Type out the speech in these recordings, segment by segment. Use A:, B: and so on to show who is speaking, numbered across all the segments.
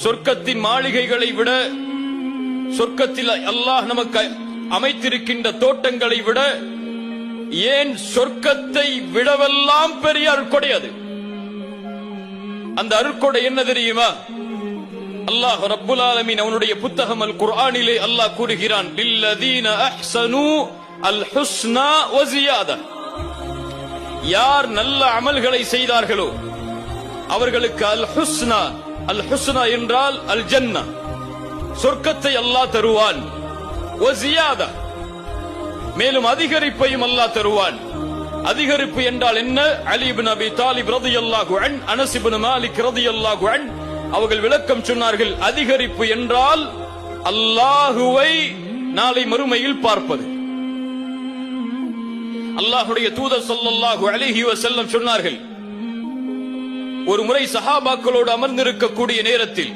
A: சொர்க்கத்தின் மாளிகைகளை விட, சொர்க்கத்தில் அல்லாஹ் நமக்கு அமைத்திருக்கின்ற தோட்டங்களை விட, ஏன் சொர்க்கத்தை விடவெல்லாம் பெரிய அருட்கொடை அது. அந்த அருட்கொடை என்ன தெரியுமா? அல்லாஹ் ரப்புல் ஆலமீன் அவனுடைய புத்தகம் அல் குர்ஆனிலே அல்லாஹ் கூறுகிறான், லில்லதீன அஹ்ஸனு அல் ஹுஸ்னா வ ஜியாதா. யார் நல்ல அமல்களை செய்தார்களோ அவர்களுக்கு அல் ஹுஸ்னா, அல் ஹுஸ்னா என்றால் அல் ஜன்னா, சொர்க்கத்தை அல்லாஹ் தருவான். வ ஜியாதா, மேலும் அதிகரிப்பையும் அல்லாஹ் தருவான். அதிகரிப்பு என்றால் என்ன? அலி இப்னு அபி தாலிப் ரலியல்லாஹு அன்ஹு, அனஸ் இப்னு மாலிக் ரலியல்லாஹு அன்ஹு அவர்கள் விளக்கம் சொன்னார்கள். அதிகரிப்பு என்றால் அல்லாஹுவை நாளை மறுமையில் பார்ப்பது. அல்லாஹ்வுடைய தூதர் ஸல்லல்லாஹு அலைஹி வஸல்லம் சொன்னார்கள், ஒரு முறை சஹாபாக்களோடு அமர்ந்திருக்கக்கூடிய நேரத்தில்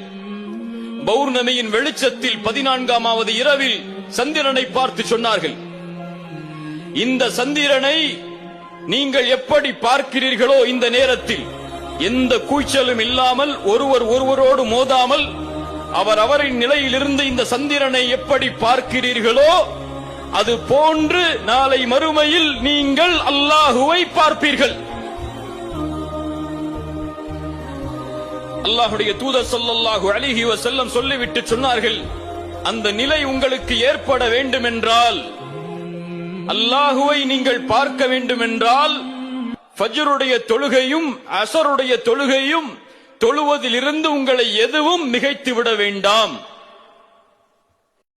A: பௌர்ணமியின் வெளிச்சத்தில் 14ஆவது இரவில் சந்திரனை பார்த்து சொன்னார்கள், இந்த சந்திரனை நீங்கள் எப்படி பார்க்கிறீர்களோ, இந்த நேரத்தில் எந்த கூச்சலும் இல்லாமல், ஒருவரோடு மோதாமல், அவரின் நிலையிலிருந்து இந்த சந்திரனை எப்படி பார்க்கிறீர்களோ அது போன்று நாளை மறுமையில் நீங்கள் அல்லாஹுவை பார்ப்பீர்கள். அல்லாஹ்வுடைய தூதர் ஸல்லல்லாஹு அலைஹி வஸல்லம் சொல்லிவிட்டு சொன்னார்கள், அந்த நிலை உங்களுக்கு ஏற்பட வேண்டும் என்றால், அல்லாஹுவை நீங்கள் பார்க்க வேண்டும் என்றால், ஃபஜ்ருடைய தொழுகையும் அஸருடைய தொழுகையும் தொழுவதிலிருந்து உங்களை எதுவும் மிகைத்து விட வேண்டாம்.